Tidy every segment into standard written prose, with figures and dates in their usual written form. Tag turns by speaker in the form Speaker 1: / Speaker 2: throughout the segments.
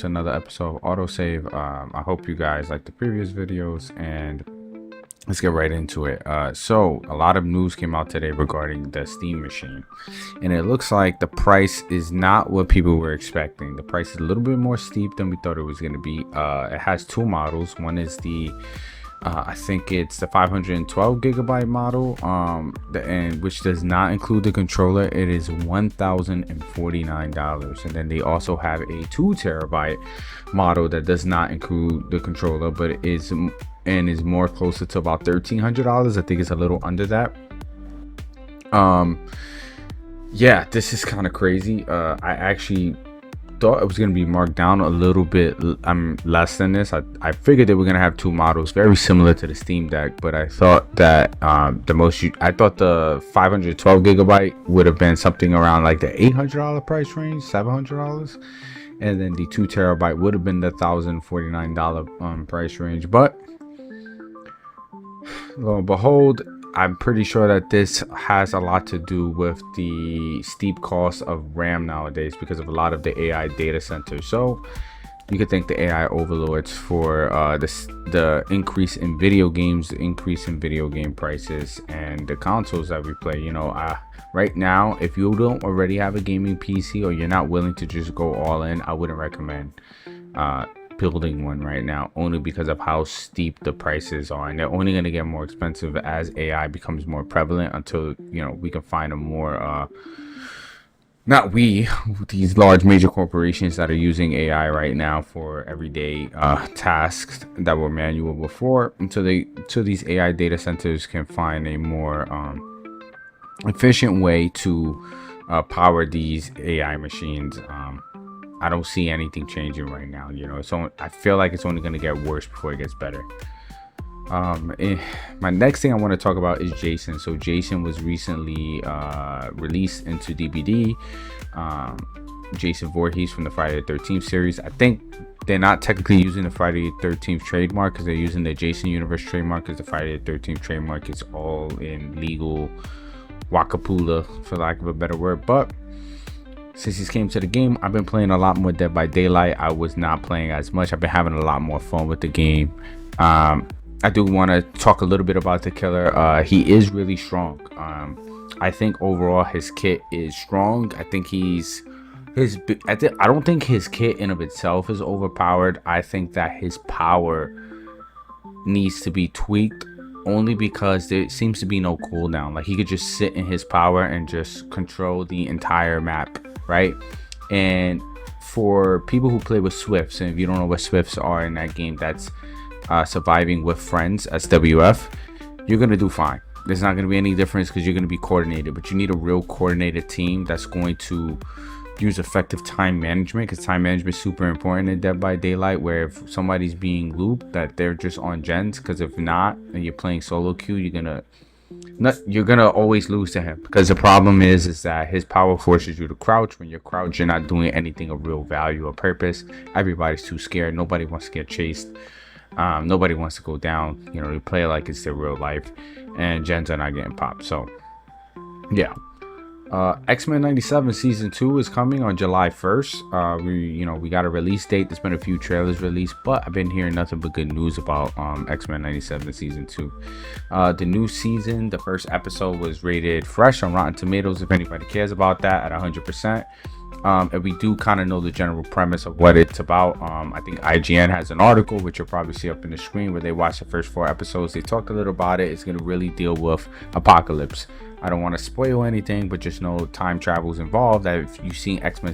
Speaker 1: to another episode of Autosave. I hope you guys like the previous videos, and let's get right into it. So a lot of news came out today regarding the Steam machine, and it looks like the price is not what people were expecting. The price is a little bit more steep than we thought it was going to be. It has two models. One is the I think it's the 512 gigabyte model, and which does not include the controller. It is $1,049, and then they also have a 2 terabyte model that does not include the controller, but it is more closer to about $1,300. I think it's a little under that. Yeah, this is kind of crazy. I actually thought it was going to be marked down a little bit less than this. I figured they were going to have two models very similar to the Steam Deck, but I thought that I thought the 512 gigabyte would have been something around like the $800 price range, $700, and then the 2 terabyte would have been the $1,049 price range. But lo and behold, I'm pretty sure that this has a lot to do with the steep cost of RAM nowadays because of a lot of the AI data centers. So you could thank the AI overlords for the increase in video games, the increase in video game prices, and the consoles that we play. Right now, if you don't already have a gaming PC or you're not willing to just go all in, I wouldn't recommend building one right now, only because of how steep the prices are, and they're only going to get more expensive as AI becomes more prevalent until we can find a more these large major corporations that are using AI right now for everyday tasks that were manual before, until these AI data centers can find a more efficient way to power these AI machines. I don't see anything changing right now. So I feel like it's only going to get worse before it gets better. My next thing I want to talk about is Jason. So Jason was recently released into DVD. Jason Voorhees from the Friday the 13th series. I think they're not technically using the Friday the 13th trademark because they're using the Jason Universe trademark, because the Friday the 13th trademark is all in legal wakapula, for lack of a better word. But since he's came to the game, I've been playing a lot more Dead by Daylight. I was not playing as much. I've been having a lot more fun with the game. I do want to talk a little bit about the killer. He is really strong. I think overall his kit is strong. I think I don't think his kit in of itself is overpowered. I think that his power needs to be tweaked, only because there seems to be no cooldown. Like, he could just sit in his power and just control the entire map, right? And for people who play with Swifts, and if you don't know what Swifts are in that game, that's surviving with friends, SWF, you're gonna do fine. There's not gonna be any difference because you're gonna be coordinated, but you need a real coordinated team that's going to use effective time management, because time management is super important in Dead by Daylight, where if somebody's being looped, that they're just on gens, because if not, and you're playing solo queue, you're gonna always lose to him, because the problem is that his power forces you to crouch. When you're crouched, you're not doing anything of real value or purpose. Everybody's too scared. Nobody wants to get chased. Nobody wants to go down. They play like it's their real life, and gens are not getting popped. So yeah. X-Men 97 season 2 is coming on July 1st. We got a release date. There's been a few trailers released, but I've been hearing nothing but good news about X-Men 97 season 2. The new season, the first episode was rated fresh on Rotten Tomatoes, if anybody cares about that, at 100%. And we do kind of know the general premise of what it's about. I think IGN has an article, which you'll probably see up in the screen, where they watched the first 4 episodes. They talked a little about it. It's going to really deal with apocalypse. I don't want to spoil anything, but just know time travel is involved. That if you've seen X-Men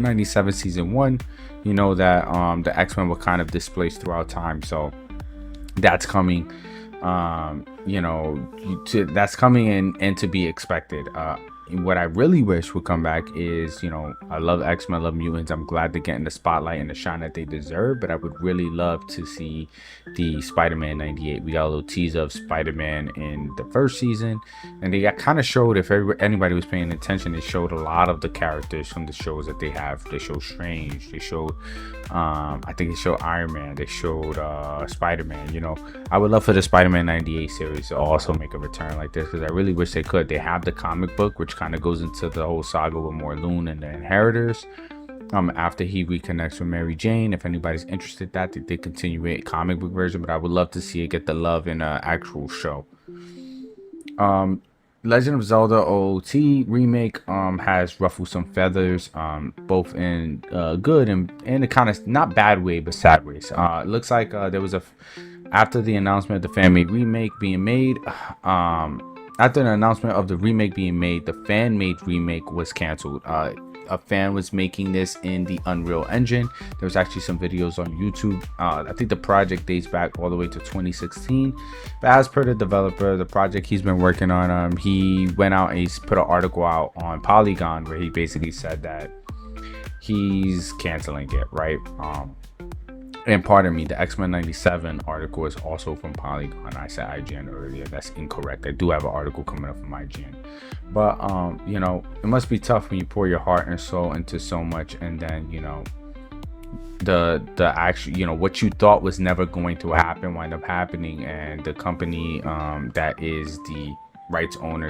Speaker 1: 97 season 1, you know that the X-Men were kind of displaced throughout time. So that's coming. That's coming and to be expected. What I really wish would come back is, I love X-Men, I love mutants. I'm glad they're getting the spotlight and the shine that they deserve, but I would really love to see the Spider-Man 98. We got a little teaser of Spider-Man in the first season, and they kind of showed, if anybody was paying attention, they showed a lot of the characters from the shows that they have. They showed Strange, they showed I think they showed Iron Man, they showed Spider-Man. I would love for the Spider-Man 98 series to also make a return like this, because I really wish they could. They have the comic book, which kind of goes into the whole saga with Morlun and the Inheritors, after he reconnects with Mary Jane. If anybody's interested, that they did continue it comic book version, but I would love to see it get the love in an actual show. Legend of Zelda OOT remake has ruffled some feathers, both in good and in a kind of not bad way but sad ways. It looks like there was after the announcement of the fan made remake being made, after the announcement of the remake being made, the fan made remake was canceled. A fan was making this in the Unreal Engine. There was actually some videos on YouTube. I think the project dates back all the way to 2016. But as per the developer, the project he's been working on, he went out and he's put an article out on Polygon where he basically said that he's canceling it, right? And pardon me, the X-Men 97 article is also from Polygon. I said IGN earlier. That's incorrect. I do have an article coming up from IGN. But, you know, it must be tough when you pour your heart and soul into so much, and then, you know, the actual, you know, what you thought was never going to happen wind up happening. And the company that is the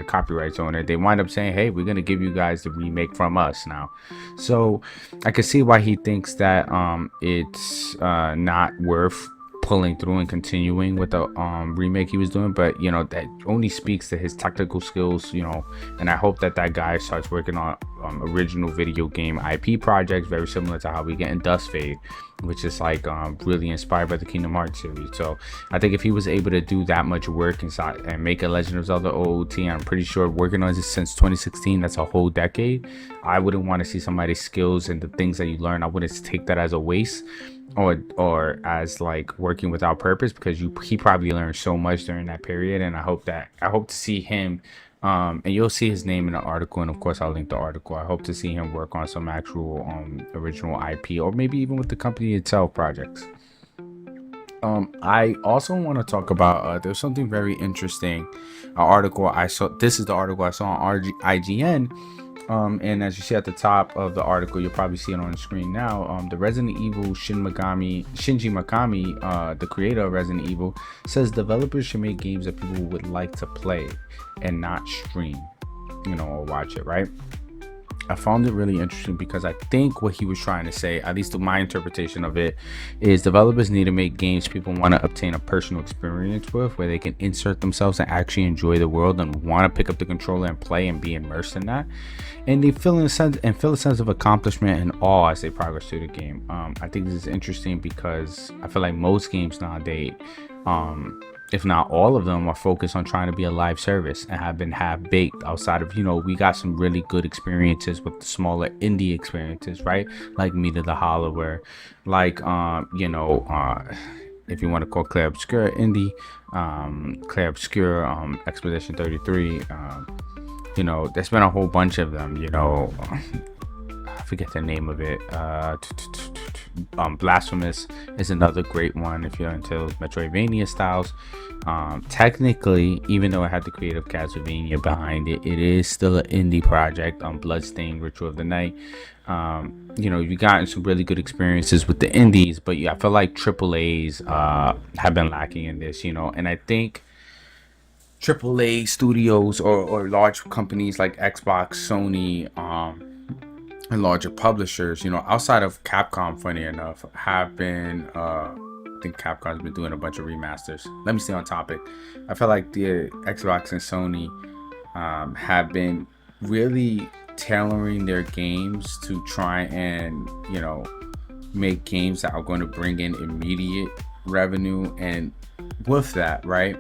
Speaker 1: copyrights owner, they wind up saying, hey, we're gonna give you guys the remake from us now. So I can see why he thinks that it's not worth pulling through and continuing with the remake he was doing. But you know, that only speaks to his technical skills, you know, and I hope that guy starts working on original video game IP projects, very similar to how we get in Dust Fade, which is like really inspired by the Kingdom Hearts series. So I think if he was able to do that much work inside and make a Legend of Zelda OOT, I'm pretty sure working on this since 2016, that's a whole decade. I wouldn't want to see somebody's skills and the things that you learn, I wouldn't take that as a waste or as like working without purpose, because he probably learned so much during that period. And I hope to see him and you'll see his name in the article, and of course I'll link the article. I hope to see him work on some actual original IP, or maybe even with the company itself projects. I also want to talk about there's something very interesting, an article I saw. This is the article I saw on IGN. And as you see at the top of the article, you'll probably see it on the screen now. The Resident Evil Shinji Mikami, the creator of Resident Evil, says developers should make games that people would like to play and not stream, you know, or watch it, right? I found it really interesting because I think what he was trying to say, at least my interpretation of it, is developers need to make games people want to obtain a personal experience with, where they can insert themselves and actually enjoy the world and want to pick up the controller and play and be immersed in that. And they feel a sense of accomplishment and awe as they progress through the game. I think this is interesting because I feel like most games nowadays, if not all of them, are focused on trying to be a live service and have been half-baked. Outside of, you know, we got some really good experiences with the smaller indie experiences, right? Like Meat of the Hollower, like you know, if you want to call Clair Obscur indie, Clair Obscur, Expedition 33, you know, there's been a whole bunch of them, you know. I forget the name of it. Blasphemous is another great one if you're into Metroidvania styles. Technically, even though it had the creative Castlevania behind it, it is still an indie project. Bloodstained Ritual of the Night. You know, you've gotten some really good experiences with the indies, but I feel like AAAs have been lacking in this, you know. And I think AAA studios or large companies like Xbox, Sony, and larger publishers, you know, outside of Capcom, funny enough, have been I think Capcom's been doing a bunch of remasters. Let me stay on topic. I feel like the Xbox and Sony have been really tailoring their games to try and, you know, make games that are going to bring in immediate revenue. And with that, right,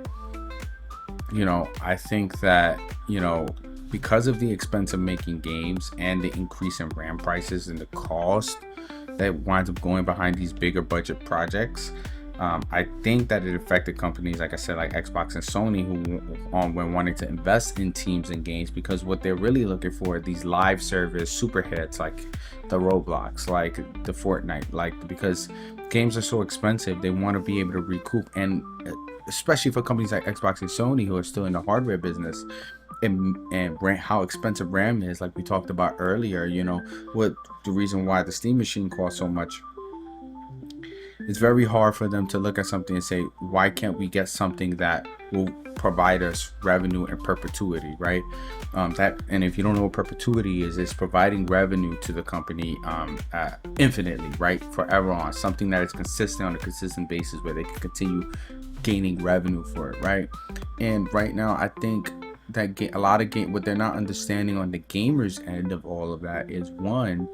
Speaker 1: you know, I think that, you know, because of the expense of making games and the increase in RAM prices and the cost that winds up going behind these bigger budget projects, I think that it affected companies, like I said, like Xbox and Sony, who when wanting to invest in teams and games, because what they're really looking for are these live service super hits like the Roblox, like the Fortnite, like, because games are so expensive, they want to be able to recoup. And especially for companies like Xbox and Sony, who are still in the hardware business, and how expensive RAM is, like we talked about earlier, you know, what the reason why the Steam machine costs so much. it's very hard for them to look at something and say, why can't we get something that will provide us revenue in perpetuity, right? That, and if you don't know what perpetuity is, it's providing revenue to the company infinitely, right? Forever on, something that is consistent on a consistent basis where they can continue gaining revenue for it, right? And right now, I think that a lot of what they're not understanding on the gamers end of all of that is, one,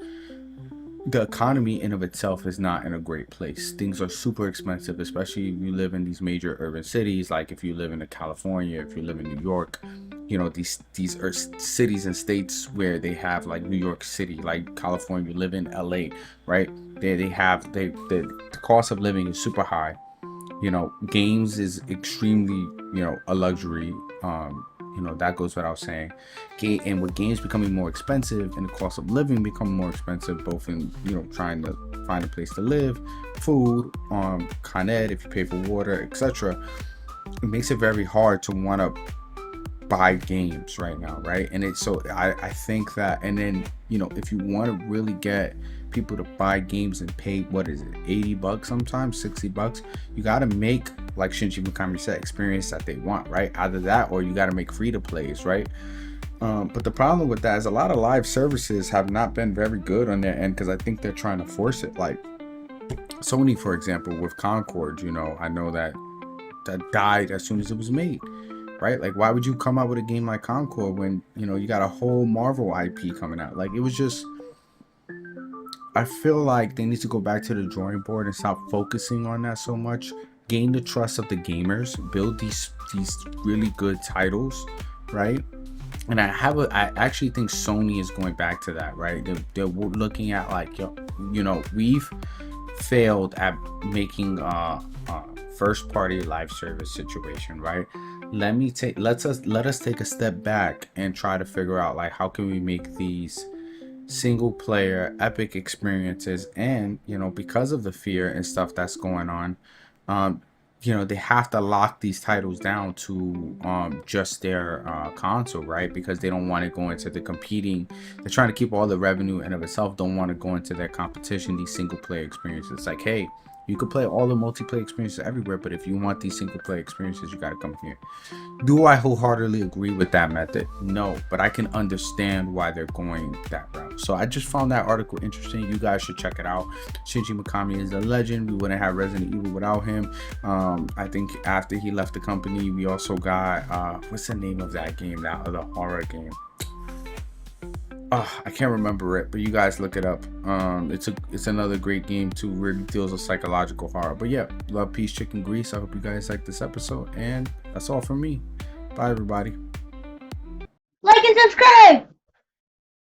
Speaker 1: the economy in of itself is not in a great place. Things are super expensive, especially if you live in these major urban cities. Like if you live in California, if you live in New York, you know, these are cities and states where they have, like New York City, like California, you live in LA, right? The cost of living is super high. You know, games is extremely, you know, a luxury. You know, that goes without saying. And with games becoming more expensive and the cost of living becoming more expensive, both in, you know, trying to find a place to live, food, Con Ed, if you pay for water, etc., it makes it very hard to want to buy games right now, right? And it's so I think that, and then, you know, if you want to really get people to buy games and pay, what is it, $80 sometimes, $60, you got to make, like Shinji Mikami said, experience that they want, right? Either that or you got to make free to plays, right? But the problem with that is a lot of live services have not been very good on their end, because I think they're trying to force it. Like Sony, for example, with Concord, you know, I know that died as soon as it was made, right? Like, why would you come out with a game like Concord when, you know, you got a whole Marvel IP coming out? Like, it was just, I feel like they need to go back to the drawing board and stop focusing on that so much. Gain the trust of the gamers, build these really good titles, right? And I actually think Sony is going back to that, right? They're looking at, like, you know, we've failed at making first party live service situation, right? Let us take a step back and try to figure out, like, how can we make these single player epic experiences. And, you know, because of the fear and stuff that's going on, you know, they have to lock these titles down to just their console, right? Because they don't want to go into the competing. They're trying to keep all the revenue in of itself, don't want to go into their competition, these single player experiences. It's like, hey, you could play all the multiplayer experiences everywhere, but if you want these single player experiences, you got to come here. Do I wholeheartedly agree with that method? No, but I can understand why they're going that route. So I just found that article interesting. You guys should check it out. Shinji Mikami is a legend. We wouldn't have Resident Evil without him. I think after he left the company, we also got what's the name of that game? That other horror game. I can't remember it, but you guys look it up. It's another great game too, where it deals with psychological horror. But yeah, love, peace, chicken grease. I hope you guys like this episode, and that's all from me. Bye, everybody.
Speaker 2: Like and subscribe!